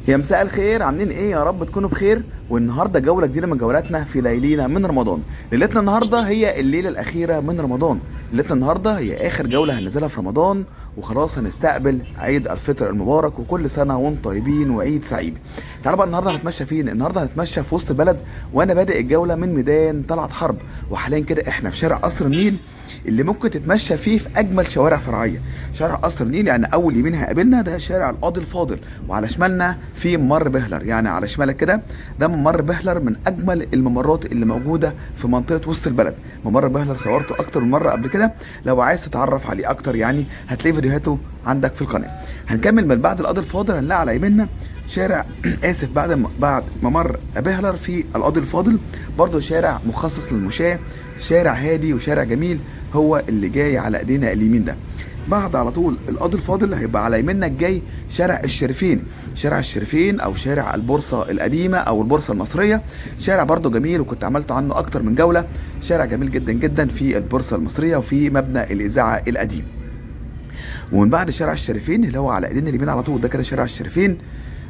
يا مساء الخير، عاملين ايه؟ يا رب تكونوا بخير. والنهارده جوله جديده من جولاتنا في ليالينا من رمضان. ليلتنا النهارده هي الليله الاخيره من رمضان. ليلتنا النهارده هي اخر جوله هننزلها في رمضان، وخلاص هنستقبل عيد الفطر المبارك، وكل سنه وانتم طيبين وعيد سعيد. تعالوا بقى النهارده هنتمشى فين؟ النهارده هنتمشى في وسط البلد، وانا بادئ الجوله من ميدان طلعت حرب، وحاليا كده احنا في شارع قصر النيل اللي ممكن تتمشى فيه في اجمل شوارع فرعيه. شارع قصر النيل يعني اول يمين هيقابلنا ده شارع القاضي الفاضل، وعلى شمالنا في ممر بهلر، يعني على شمالك كده ده ممر بهلر من اجمل الممرات اللي موجوده في منطقه وسط البلد. ممر بهلر صورته اكتر من مره قبل كده، لو عايز تتعرف عليه اكتر يعني هتلاقي فيديوهاته عندك في القناه. هنكمل من بعد القاضي الفاضل هنلاقي على يميننا شارع اسف بعد ممر بهلر في القاضي الفاضل برضه شارع مخصص للمشاة، شارع هادي وشارع جميل هو اللي جاي على ايدينا اليمين ده. بعد على طول القاضي الفاضل هيبقى على يميننا الجاي شارع الشريفين. شارع الشريفين او شارع البورصه القديمه او البورصه المصريه، شارع برضه جميل وكنت عملت عنه اكتر من جوله. شارع جميل جدا جدا في البورصه المصريه وفي مبنى الاذاعه القديم. ومن بعد شارع الشريفين اللي هو على ايدينا اليمين على طول ده كده شارع الشريفين،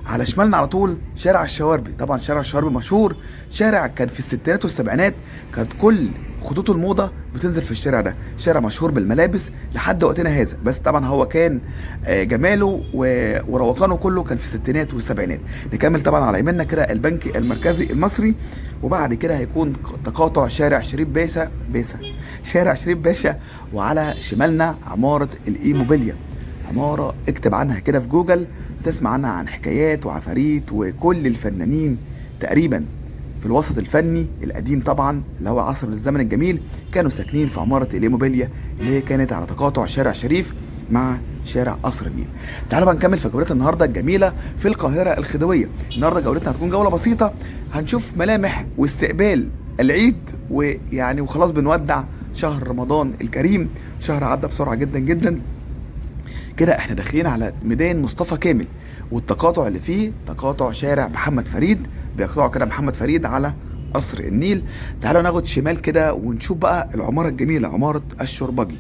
على شمالنا على طول شارع الشواربي. طبعا شارع الشواربي مشهور، شارع كان في الستينات والسبعينات كانت كل خطوط الموضه بتنزل في الشارع ده. شارع مشهور بالملابس لحد وقتنا هذا، بس طبعا هو كان جماله وروقانه كله كان في الستينات والسبعينات. نكمل طبعا على يميننا كده البنك المركزي المصري، وبعد كده هيكون تقاطع شارع شريف باشا شارع شريف باشا، وعلى شمالنا عماره الايموبيليا. عماره اكتب عنها كده في جوجل تسمع عنها عن حكايات وعفاريت، وكل الفنانين تقريبا في الوسط الفني القديم طبعا اللي هو عصر الزمن الجميل كانوا ساكنين في عمارة الإيموبيليا اللي هي كانت على تقاطع شارع شريف مع شارع قصر النيل. تعالوا بقى نكمل في جولتنا النهارده الجميله في القاهره الخديويه. النهارده جولتنا هتكون جوله بسيطه، هنشوف ملامح واستقبال العيد، ويعني وخلاص بنودع شهر رمضان الكريم. شهر عدى بسرعه جدا جدا. كده احنا داخلين على ميدان مصطفى كامل، والتقاطع اللي فيه تقاطع شارع محمد فريد، بيقطعوا كده محمد فريد على قصر النيل. تعالوا ناخد شمال كده ونشوف بقى العمارة الجميلة، عمارة الشربجي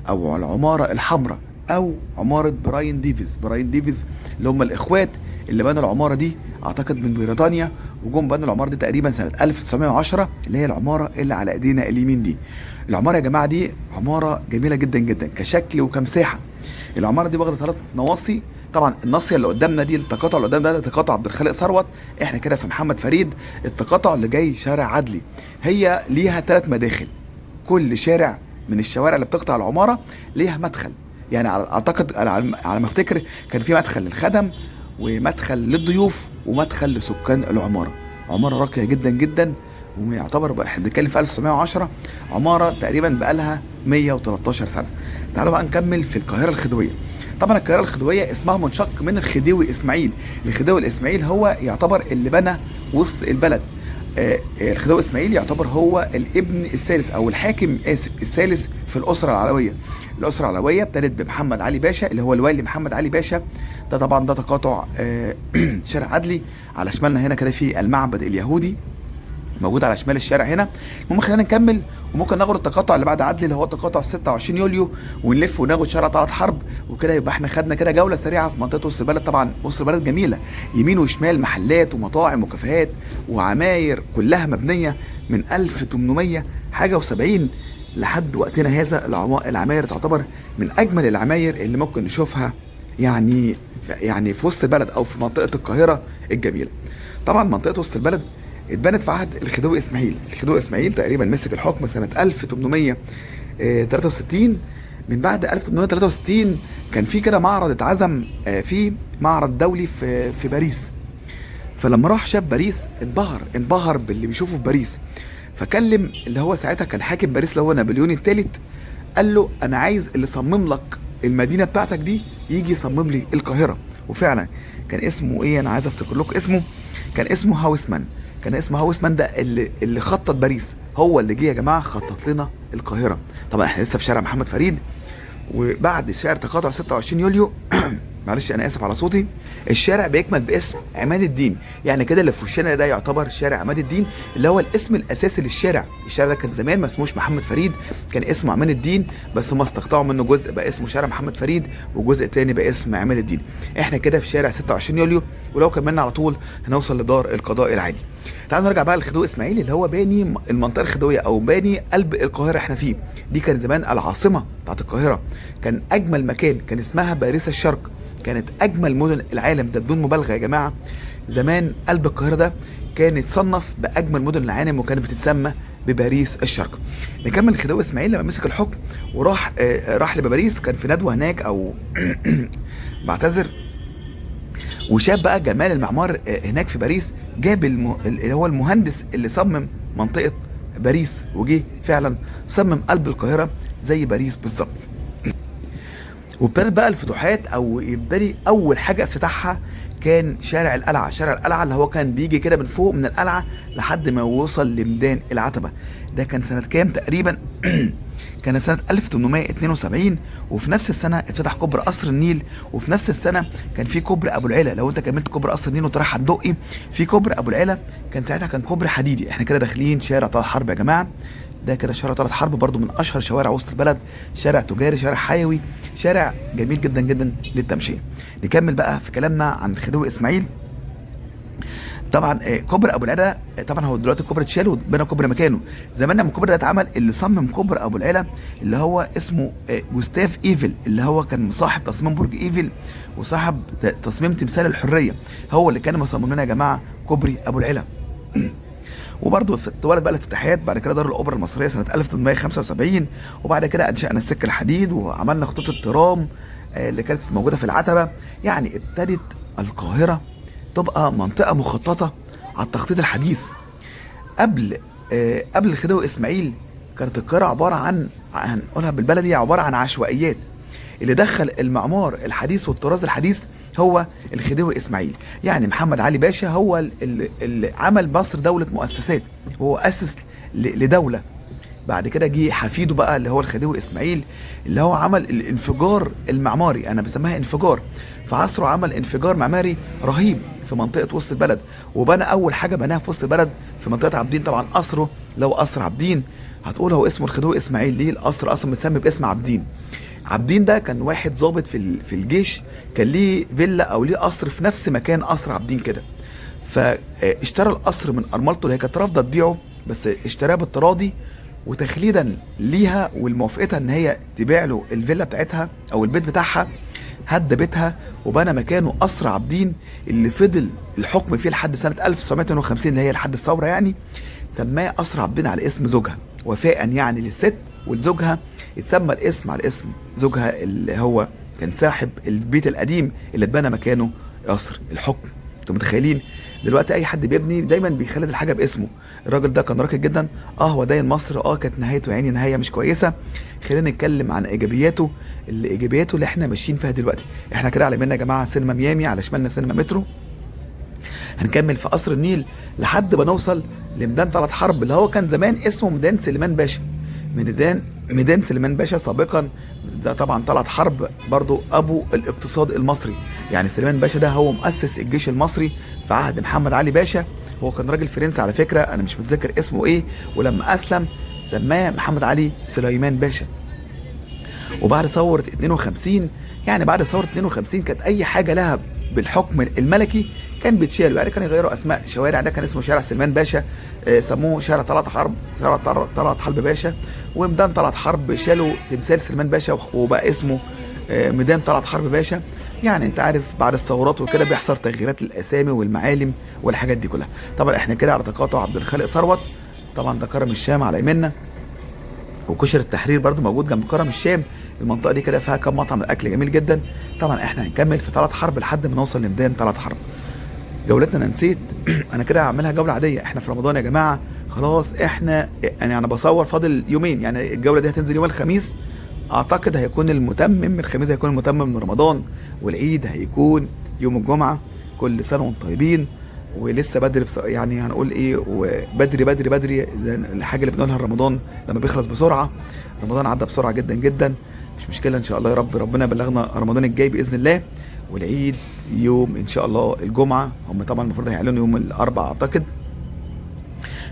او العمارة الحمراء او عمارة براين ديفيز اللي هم الاخوات اللي بنوا العمارة دي اعتقد من بريطانيا، وجم بنوا العمارة دي تقريبا سنة 1910 اللي هي العمارة اللي على ايدينا اليمين دي. العمارة يا جماعة دي عمارة جميلة جدا جدا كشكل وكمساحة. العمارة دي واخدة 3 نواصي. طبعا الناصيه اللي قدامنا دي التقاطع اللي قدام ده تقاطع عبد الخالق ثروت، احنا كده في محمد فريد. التقاطع اللي جاي شارع عدلي، هي ليها 3 مداخل. كل شارع من الشوارع اللي بتقطع العماره ليها مدخل، يعني اعتقد على ما افتكر كان في مدخل للخدم ومدخل للضيوف ومدخل لسكان العماره. عماره راقيه جدا جدا، ويعتبر احنا بنتكلم في 1910 عماره تقريبا بقالها 113 سنه. تعالوا بقى نكمل في القاهره الخديويه. طبعا القاهره الخديويه اسمها منشق من الخديوي اسماعيل. الخديوي الاسماعيل هو يعتبر اللي بنى وسط البلد. الخديوي اسماعيل يعتبر هو الابن الثالث او الحاكم الثالث في الاسره العلويه. الاسره العلويه ابتدت بمحمد علي باشا اللي هو الوالي محمد علي باشا. ده طبعا ده تقاطع شارع عدلي. على شمالنا هنا كده في المعبد اليهودي موجود على شمال الشارع هنا. المهم خلينا نكمل، وممكن ناخد التقاطع اللي بعد عدلي اللي هو تقاطع 26 يوليو ونلف وناخد شارع طلعت حرب، وكده يبقى احنا خدنا كده جوله سريعه في منطقه وسط البلد. طبعا وسط البلد جميله، يمين وشمال محلات ومطاعم وكافيهات وعماير كلها مبنيه من 1800 حاجه و70 لحد وقتنا هذا. العماير تعتبر من اجمل العماير اللي ممكن نشوفها يعني في وسط البلد او في منطقه القاهره الجميله. طبعا منطقه وسط البلد اتبنت في عهد الخديوي اسماعيل. الخديوي اسماعيل تقريبا مسك الحكم سنه 1863. من بعد 1863 كان في كده معرض اتعزم فيه معرض دولي في باريس. فلما راح شاف باريس انبهر باللي بيشوفه في باريس، فكلم اللي هو ساعتها كان حاكم باريس اللي هو نابليون الثالث، قال له انا عايز اللي صمم لك المدينه بتاعتك دي يجي يصمم لي القاهره. وفعلا كان اسمه ايه، انا عايز افتكر لكم اسمه، كان اسمه هاوسمان. كان اسمه هاوسمان ده اللي خطط باريس، هو اللي جه يا جماعه خطط لنا القاهره. طبعا احنا لسه في شارع محمد فريد، وبعد شارع تقاطع 26 يوليو معلش انا اسف على صوتي. الشارع بيكمل باسم عماد الدين، يعني كده اللي في وشنا ده يعتبر شارع عماد الدين اللي هو الاسم الاساسي للشارع. الشارع ده كان زمان ما اسموش محمد فريد، كان اسمه عماد الدين، بس هم استقطعوا منه جزء بقى اسمه شارع محمد فريد وجزء تاني بقى اسم عماد الدين. احنا كده في شارع 26 يوليو، ولو كملنا على طول هنوصل لدار القضاء العالي. تعالوا نرجع بقى للخديوي اسماعيل اللي هو باني المنطقه الخديويه او باني قلب القاهره احنا فيه. دي كان زمان العاصمه بتاعت القاهره، كان اجمل مكان، كان اسمها باريس الشرق، كانت اجمل مدن العالم، ده بدون مبالغه يا جماعه. زمان قلب القاهره ده كان يتصنف باجمل مدن العالم وكانت بتتسمى بباريس الشرق. نكمل الخديوي اسماعيل لما مسك الحكم وراح راح لباريس، كان في ندوه هناك او بعتذر، وشاف بقى جمال المعمار هناك في باريس. جاب اللي هو المهندس اللي صمم منطقه باريس، وجه فعلا صمم قلب القاهره زي باريس بالظبط. وابتدت بقى الفتوحات، او يبتدي اول حاجه افتتحها كان شارع القلعه. شارع القلعه اللي هو كان بيجي كده من فوق من القلعه لحد ما يوصل لميدان العتبه. ده كان سنه كام تقريبا؟ كان سنة 1872. وفي نفس السنة افتتح كوبري قصر النيل، وفي نفس السنة كان في كوبري أبو العلا. لو أنت كملت كوبري قصر النيل وتروح على الدقي في كوبري أبو العلا، كان ساعتها كان كوبري حديدي. احنا كده داخلين شارع طلعت حرب يا جماعة. ده كده شارع طلعت حرب، برضو من أشهر شوارع وسط البلد، شارع تجاري، شارع حيوي، شارع جميل جدا جدا للتمشية. نكمل بقى في كلامنا عن الخديوي إسماعيل. طبعا كوبري ابو العلا، طبعا هو دلوقتي الكوبري اتشال وبنى كوبري مكانه. زمان لما الكوبري ده اتعمل، اللي صمم كوبري ابو العلا اللي هو اسمه جوستاف ايفل، اللي هو كان صاحب تصميم برج ايفل وصاحب تصميم تمثال الحريه، هو اللي كان مصمم لنا يا جماعه كوبري ابو العلا. وبرضه اتولد بقى الافتتاحيات بعد كده دار الاوبرا المصريه سنه 1875، وبعد كده انشانا السكه الحديد وعملنا خطوط الترام اللي كانت موجوده في العتبه. يعني ابتدت القاهره تبقى منطقه مخططه على التخطيط الحديث. قبل الخديوي اسماعيل كانت القاهره عباره عن، هنقولها بالبلدي، عباره عن عشوائيات. اللي دخل المعمار الحديث والطراز الحديث هو الخديوي اسماعيل. يعني محمد علي باشا هو اللي عمل مصر دوله مؤسسات، هو اسس لدوله. بعد كده جه حفيده بقى اللي هو الخديوي اسماعيل، اللي هو عمل الانفجار المعماري، انا بسميها انفجار. في عصره عمل انفجار معماري رهيب في منطقه وسط البلد، وبنى اول حاجه بناها في وسط البلد في منطقه عابدين. طبعا قصره لو قصر عابدين، هتقول هو اسمه الخديوي اسماعيل ليه؟ القصر اصلا متسمي باسم عابدين. عابدين ده كان واحد ضابط في الجيش، كان ليه فيلا او ليه قصر في نفس مكان قصر عابدين كده، فاشترى القصر من ارملته اللي هي كانت رافضه تبيعه، بس اشتراه بالتراضي وتخليدا ليها ولموافقتها ان هي تبيع له الفيلا بتاعتها او البيت بتاعها. هدى بيتها وبنى مكانه قصر عابدين اللي فضل الحكم فيه لحد سنه 1952 اللي هي لحد الثوره. يعني سماه قصر عابدين على اسم زوجها وفاء يعني للست، ولزوجها يتسمى الاسم على اسم زوجها اللي هو كان صاحب البيت القديم اللي اتبنى مكانه قصر الحكم. انتوا متخيلين دلوقتي اي حد بيبني دايما بيخلد الحاجه باسمه. الراجل ده كان راقي جدا، هو داين مصر، كانت نهايته يعني نهايه مش كويسه. خلينا نتكلم عن ايجابياته، اللي احنا ماشيين فيها دلوقتي. احنا كده على يمنا يا جماعه سينما ميامي، على شمالنا سينما مترو. هنكمل في قصر النيل لحد ما نوصل لميدان طلعت حرب اللي هو كان زمان اسمه ميدان سليمان باشا. ميدان سليمان باشا سابقا ده طبعا طلعت حرب برضو ابو الاقتصاد المصري. يعني سليمان باشا ده هو مؤسس الجيش المصري في عهد محمد علي باشا. هو كان راجل فرنسي على فكره، انا مش متذكر اسمه ايه، ولما اسلم سماه محمد علي سليمان باشا. وبعد ثوره 52، يعني بعد ثوره 52 كانت اي حاجه لها بالحكم الملكي كان بيتشال، يعني كانوا يغيروا اسماء شوارع. ده كان اسمه شارع سليمان باشا، سموه شارع طلعت حرب، شارع طلعت حرب باشا. وميدان طلعت حرب شالوا تمثال سليمان باشا وبقى اسمه ميدان طلعت حرب باشا. يعني انت عارف بعد الثورات وكده بيحصل تغييرات للاسامي والمعالم والحاجات دي كلها. طبعا احنا كده على تقاطع عبد الخالق ثروت، طبعا ده كرم الشام على يمنا، وكشر التحرير برضو موجود جنب كرم الشام. المنطقه دي كده فيها كام مطعم الاكل جميل جدا. طبعا احنا هنكمل في طلعت حرب لحد ما نوصل لميدان طلعت حرب. جولتنا انا نسيت انا كده هعملها جوله عاديه، احنا في رمضان يا جماعه خلاص. احنا يعني انا بصور فاضل يومين، يعني الجوله دي هتنزل يوم الخميس، اعتقد هيكون المتمم الخميس، هيكون المتمم من رمضان، والعيد هيكون يوم الجمعه. كل سنه وانتم طيبين. ولسه بدري يعني هنقول ايه، وبدري بدري بدري الحاجه اللي بنقولها رمضان لما بيخلص بسرعه. رمضان عدى بسرعه جدا جدا، مش مشكله ان شاء الله يا رب، ربنا يبلغنا رمضان الجاي باذن الله. والعيد يوم ان شاء الله الجمعه. هم طبعا المفروض هيعلنوا يوم الاربعاء اعتقد.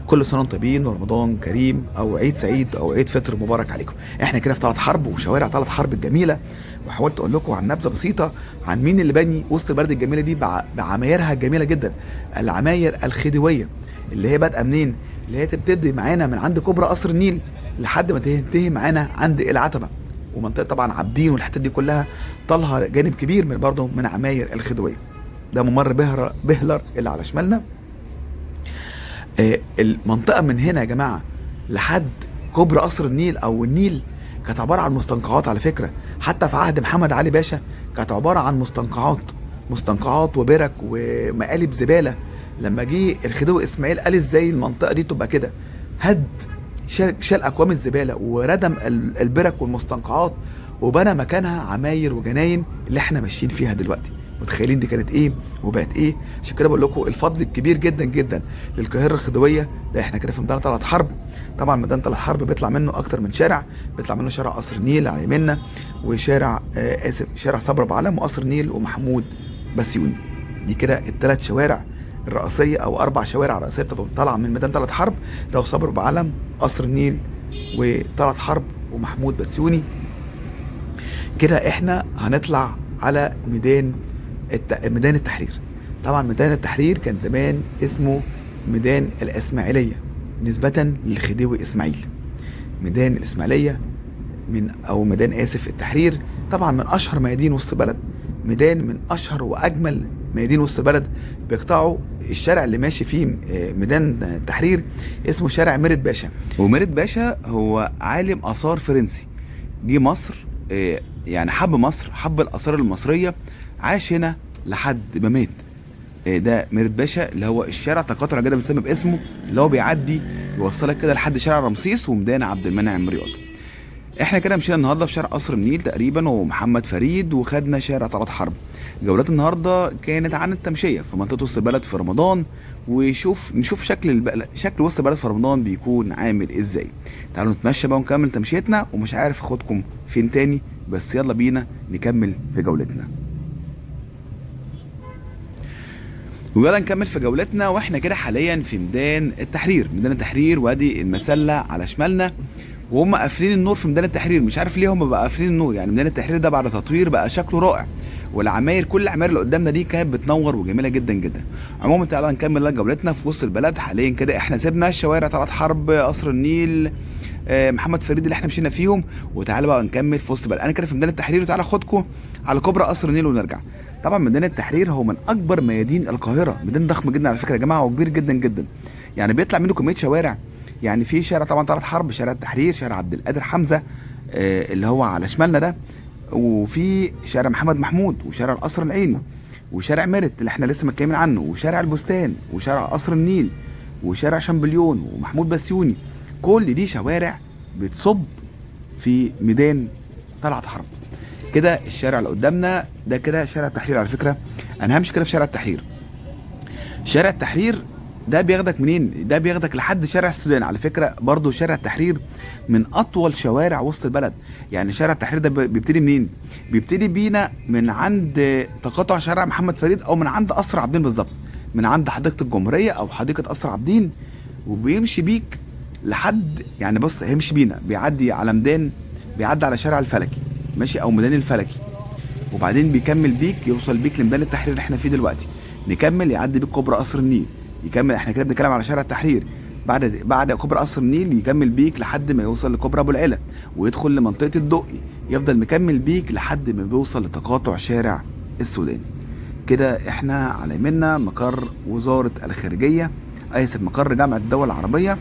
كل سنه وانتم طيبين ورمضان كريم او عيد سعيد او عيد فطر مبارك عليكم. احنا كده في طلعت حرب وشوارع طلعت حرب الجميله، وحاولت اقول لكم عن نبذه بسيطه عن مين اللي بني وسط البلد الجميله دي بعمايرها الجميله جدا، العماير الخديويه اللي هي بادئه منين؟ اللي هي بتبتدي معانا من عند كوبري قصر النيل لحد ما تنتهي معانا عند العتبه، ومنطقه طبعا عابدين والحتت دي كلها طالها جانب كبير من برضه من عماير الخديويه. ده ممر بهلر اللي على شمالنا. المنطقه من هنا يا جماعه لحد كوبري قصر النيل او النيل كانت عباره عن مستنقعات على فكره. حتى في عهد محمد علي باشا كانت عباره عن مستنقعات وبرك ومقالب زباله. لما جه الخديوي اسماعيل قال ازاي المنطقه دي تبقى كده، هد شال اكوام الزباله وردم البرك والمستنقعات وبنى مكانها عماير وجناين اللي احنا ماشيين فيها دلوقتي. متخيلين دي كانت ايه وبقت ايه؟ عشان كده بقول لكم الفضل الكبير جدا جدا للقاهره الخديويه. ده احنا كده في ميدان طلعت حرب. طبعا ميدان طلعت حرب بيطلع منه اكتر من شارع، بيطلع منه شارع قصر النيل على يميننا، وشارع شارع صبري ابو علم وقصر النيل ومحمود بسيوني. دي كده الثلاث شوارع الرئيسيه او 4 شوارع رئيسيه بتبقى طالعه من ميدان طلعت حرب، لو صبري ابو علم قصر النيل وطلعت حرب ومحمود بسيوني. كده احنا هنطلع على ميدان التحرير. طبعا ميدان التحرير كان زمان اسمه ميدان الاسماعيليه نسبه للخديوي اسماعيل. ميدان الاسماعيليه ميدان التحرير طبعا من اشهر ميادين وسط البلد، ميدان من اشهر واجمل ميادين وسط البلد. بيقطعوا الشارع اللي ماشي فيه ميدان التحرير اسمه شارع ميرت باشا. وميرت باشا هو عالم اثار فرنسي جه مصر، يعني حب مصر، حب الاثار المصريه، عاش هنا لحد ما مات. ده ميرت باشا اللي هو الشارع تقاطع كده بنسمي باسمه، اللي هو بيعدي يوصلك كده لحد شارع رمسيس وميدان عبد المنعم رياض. احنا كده مشينا النهارده في شارع قصر النيل تقريبا ومحمد فريد، وخدنا شارع طلعت حرب. جولات النهارده كانت عن التمشيه في منطقه وسط البلد في رمضان، نشوف شكل وسط البلد في رمضان بيكون عامل ازاي. تعالوا نتمشى بقى ونكمل تمشيتنا، ومش عارف اخدكم فين تاني، بس يلا بينا نكمل في جولتنا. ويلا نكمل في جولتنا واحنا كده حاليا في ميدان التحرير. ميدان التحرير وادي المسله على شمالنا، وهم قافلين النور في ميدان التحرير. مش عارف ليه هم بقى قافلين النور، يعني ميدان التحرير ده بعد تطوير بقى شكله رائع، والعماير كل العماير اللي قدامنا دي كانت بتنور وجميله جدا جدا. عموما تعالى نكمل جولتنا في وسط البلد. حاليا كده احنا سيبنا الشوارع طلعت حرب، قصر النيل، محمد فريد اللي احنا مشينا فيهم، وتعالى بقى نكمل في وسط البلد. انا كده في ميدان التحرير، وتعالى اخدكم على كوبري قصر النيل ونرجع. طبعا ميدان التحرير هو من اكبر ميادين القاهره، ميدان ضخم جدا على فكره يا جماعه وكبير جدا جدا، يعني بيطلع منه كميه شوارع. يعني في شارع طبعا طلعت حرب، شارع التحرير، شارع عبد القادر حمزه اللي هو على شمالنا ده، وفي شارع محمد محمود، وشارع القصر العيني، وشارع ميرت اللي احنا لسه متكلمين عنه، وشارع البستان، وشارع قصر النيل، وشارع شامبليون، ومحمود بسيوني. كل دي شوارع بتصب في ميدان طلعت حرب. كده الشارع اللي قدامنا ده كده شارع التحرير على فكره. انا همشي كده في شارع التحرير. شارع التحرير ده بياخدك منين؟ ده بياخدك لحد شارع السودان على فكره. برضو شارع التحرير من اطول شوارع وسط البلد. يعني شارع التحرير ده بيبتدي منين؟ بيبتدي بينا من عند تقاطع شارع محمد فريد، او من عند قصر عابدين بالظبط، من عند حديقه الجمهوريه او حديقه قصر عابدين، وبيمشي بيك لحد، يعني بص هيمشي بينا بيعدي على ميدان، بيعدي على شارع الفلكي ماشي او ميدان الفلكي، وبعدين بيكمل بيك يوصل بيك لميدان التحرير اللي احنا فيه دلوقتي. نكمل يعدي بيك كوبري قصر النيل، يكمل. احنا كده بنتكلم على شارع التحرير. بعد كوبري قصر النيل يكمل بيك لحد ما يوصل لكوبري ابو العلا، ويدخل لمنطقه الدقي، يفضل مكمل بيك لحد ما بيوصل لتقاطع شارع السودان. كده احنا على يمنا مقر وزاره الخارجيه، مقر جامعه الدول العربيه،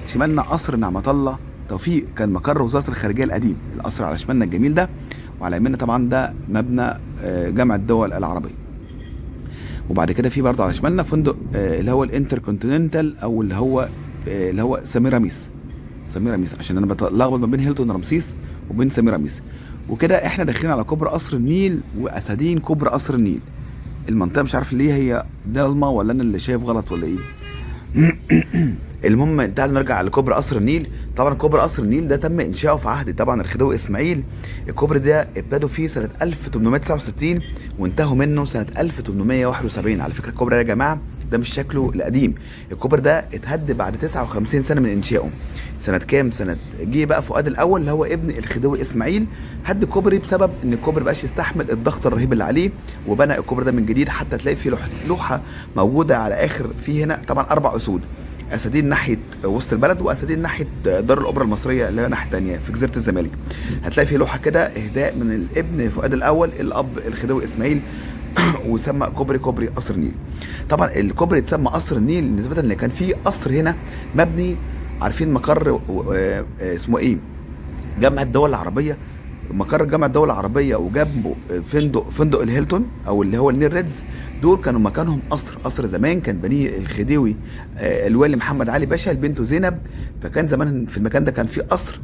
شمالنا قصر نعمة الله توفيق، كان مقر وزاره الخارجيه القديم، القصر على شمالنا الجميل ده، وعلى يمنا طبعا ده مبنى جامعه الدول العربيه. وبعد كده في برضه على شمالنا فندق اللي هو الانتركونتيننتال، او اللي هو سميراميس عشان انا بتلخبط ما بين هيلتون رمسيس وبين سميراميس. وكده احنا داخلين على كوبري قصر النيل واسادين كوبري قصر النيل. المنطقه مش عارف ليه هي ضلمه ولا انا اللي شايف غلط ولا ايه. المهم تعالوا نرجع لكوبري قصر النيل. طبعا كوبري قصر النيل ده تم انشاؤه في عهد طبعا الخديوي اسماعيل. الكوبري ده ابتدوا فيه سنه 1869 وانتهوا منه سنه 1871. على فكره الكوبري ده يا جماعه ده مش شكله القديم، الكوبري ده اتهد بعد 59 سنه من انشائه. سنه كام؟ سنه جه بقى فؤاد الاول اللي هو ابن الخديوي اسماعيل هد كوبري بسبب ان الكوبري بقاش يستحمل الضغط الرهيب اللي عليه، وبنى الكوبري ده من جديد. حتى تلاقي فيه لوحه موجوده على اخر فيه هنا طبعا 4 اسود، اسدين ناحيه وسط البلد واسدين ناحيه دار الاوبرا المصريه اللي هي الناحيه الثانيه في جزيره الزمالك. هتلاقي في لوحه كده اهداء من الابن فؤاد الاول الاب الخديوي اسماعيل وسمى كوبري قصر النيل. طبعا الكوبري اتسمى قصر النيل نسبه ان كان في قصر هنا مبني، عارفين مقر اسمه ايه؟ جامعه الدول العربيه. مقر جامعه الدول العربيه وجنبه فندق الهيلتون او اللي هو النيل ريدز. دول كانوا مكانهم قصر زمان كان بنيه الخديوي الوالي محمد علي باشا لبنته زينب. فكان زمان في المكان ده كان فيه قصر،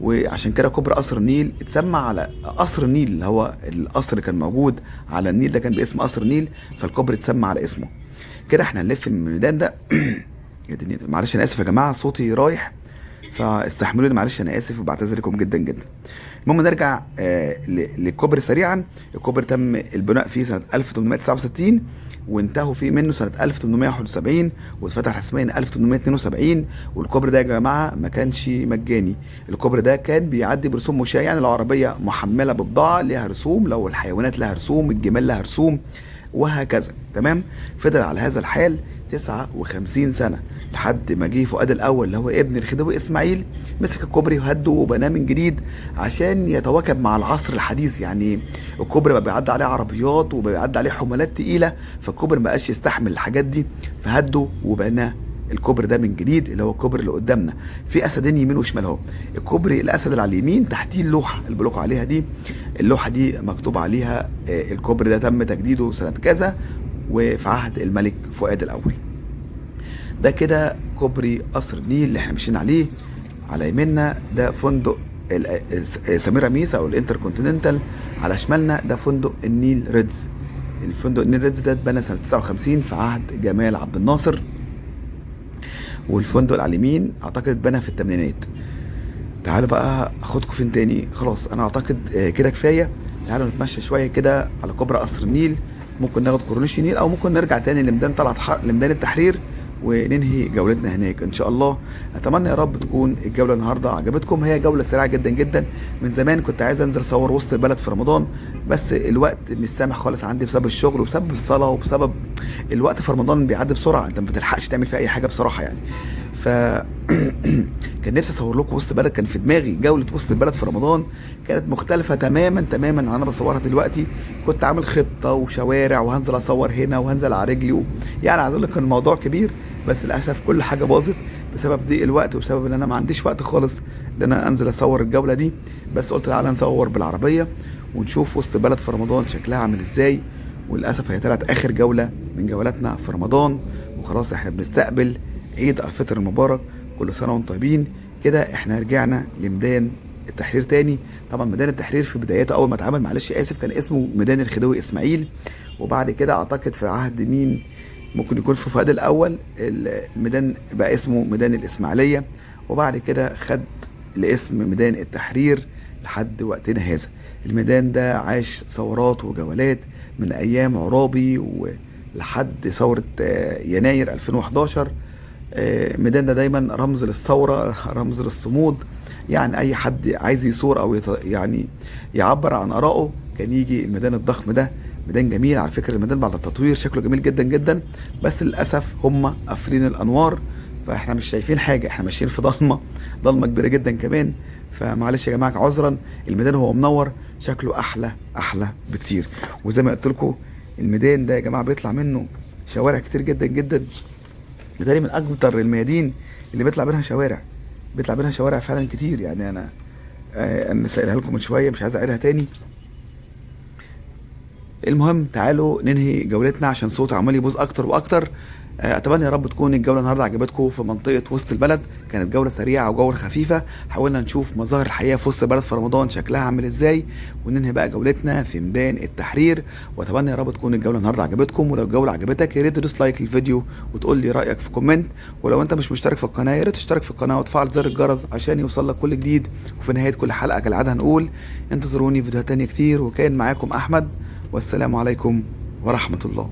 وعشان كده كوبري قصر النيل اتسمى على قصر النيل اللي هو القصر اللي كان موجود على النيل ده كان باسم قصر النيل، فالكوبري اتسمى على اسمه. كده احنا هنلف الميدان ده. معلش انا اسف يا جماعه صوتي رايح فاستحملوني، معلش انا اسف وبعتذر لكم جدا جدا. المهم نرجع للكوبري سريعا. الكوبري تم البناء فيه سنه 1869 وانتهوا فيه منه سنه 1871 واتفتح رسميا 1872. والكوبري ده يا جماعه ما كانش مجاني، الكوبري ده كان بيعدي برسوم مشاة، يعني لو عربيه محمله ببضاعه ليها رسوم، لو الحيوانات لها رسوم، الجمال لها رسوم وهكذا. تمام. فضل على هذا الحال 59 سنه لحد ما جه فؤاد الاول اللي هو ابن الخديوي اسماعيل مسك الكوبري وهده وبناه من جديد عشان يتواكب مع العصر الحديث. يعني الكوبري بقى بيعدي عليه عربيات وبيعدي عليه حملات تقيله، فالكوبري ما بقاش يستحمل الحاجات دي، فهده وبناه الكوبري ده من جديد اللي هو الكوبري اللي قدامنا في اسدين يمين وشمال اهو. الكوبري الاسد اللي على اليمين تحتيه اللوحه اللي بقولكوا عليها دي، اللوحه دي مكتوب عليها الكوبري ده تم تجديده سنه كذا وفي عهد الملك فؤاد الاول. ده كده كوبري قصر النيل اللي احنا ماشيين عليه. على يميننا ده فندق سميرة ميسا او الانتر كونتيننتال، على شمالنا ده فندق النيل ريدز. الفندق النيل ريدز ده اتبنى سنه 59 في عهد جمال عبد الناصر، والفندق اللي على اليمين اعتقد اتبنى في الثمانينات. تعالوا بقى اخدكم فين تاني؟ خلاص انا اعتقد كده كفايه. تعالوا نتمشى شويه كده على كوبري قصر النيل، ممكن ناخد كورنيش النيل او ممكن نرجع تاني لميدان لميدان التحرير وننهي جولتنا هناك ان شاء الله. اتمنى يا رب تكون الجوله النهارده عجبتكم. هي جوله سريعه جدا جدا. من زمان كنت عايز انزل اصور وسط البلد في رمضان، بس الوقت مش سامح خالص عندي بسبب الشغل وبسبب الصلاه وبسبب الوقت في رمضان بيعدي بسرعه، انت ما بتلحقش تعمل فيه اي حاجه بصراحه يعني. ف كان نفسي اصور لكم وسط البلد، كان في دماغي جوله وسط البلد في رمضان كانت مختلفه تماما عن انا بصورها دلوقتي. كنت عامل خطه وشوارع وهنزل اصور هنا وهنزل على رجلي يعني عايز اقول لك كان الموضوع كبير، بس للاسف كل حاجه باظت بسبب ضيق الوقت وبسبب ان انا ما عنديش وقت خالص ان انا انزل اصور الجوله دي. بس قلت تعالى نصور بالعربيه ونشوف وسط البلد في رمضان شكلها عامل ازاي. وللاسف هي طلعت اخر جوله من جولاتنا في رمضان، وخلاص احنا بنستقبل عيد الفطر المبارك. كل سنه وانتم طيبين. كده احنا رجعنا لميدان التحرير تاني. طبعا ميدان التحرير في بداياته اول ما اتعمل معلش اسف كان اسمه ميدان الخديوي اسماعيل، وبعد كده اعتقد في عهد مين ممكن يكون في فؤاد الاول الميدان بقى اسمه ميدان الاسماعيليه، وبعد كده خد لاسم ميدان التحرير لحد وقتنا هذا. الميدان ده عاش ثورات وجولات من ايام عرابي ولحد ثوره يناير 2011. الميدان ده دايما رمز للثوره، رمز للصمود. يعني اي حد عايز يثور او يعني يعبر عن ارائه كان يجي الميدان الضخم ده. ميدان جميل على فكره، الميدان بعد التطوير شكله جميل جدا جدا، بس للاسف هم قافلين الانوار فاحنا مش شايفين حاجه، احنا ماشيين في ضلمه كبيره جدا كمان. فمعلش يا جماعه عذرا. الميدان هو منور شكله احلى بكتير. وزي ما قلت لكم الميدان ده يا جماعه بيطلع منه شوارع كتير جدا جدا. بالتالي من اكتر الميادين اللي بيطلع منها شوارع فعلا كتير. يعني انا سائلها لكم من شويه مش عايز اعيدها تاني. المهم تعالوا ننهي جولتنا عشان صوت عمال يبوظ اكتر واكتر. اتمنى يا رب تكون الجوله النهارده عجبتكم في منطقه وسط البلد. كانت جوله سريعه وجوله خفيفه، حاولنا نشوف مظاهر الحياه في وسط البلد في رمضان شكلها عامل ازاي، وننهي بقى جولتنا في ميدان التحرير. واتمنى يا رب تكون الجوله النهارده عجبتكم، ولو الجوله عجبتك يا ريت تدوس لايك للفيديو وتقول لي رايك في كومنت. ولو انت مش مشترك في القناه يا ريت تشترك في القناه وتفعل زر الجرس عشان يوصل لك كل جديد. وفي نهايه كل حلقه كالعاده هنقول انتظروني في فيديوهات تانية كتير، وكان معاكم احمد، والسلام عليكم ورحمه الله.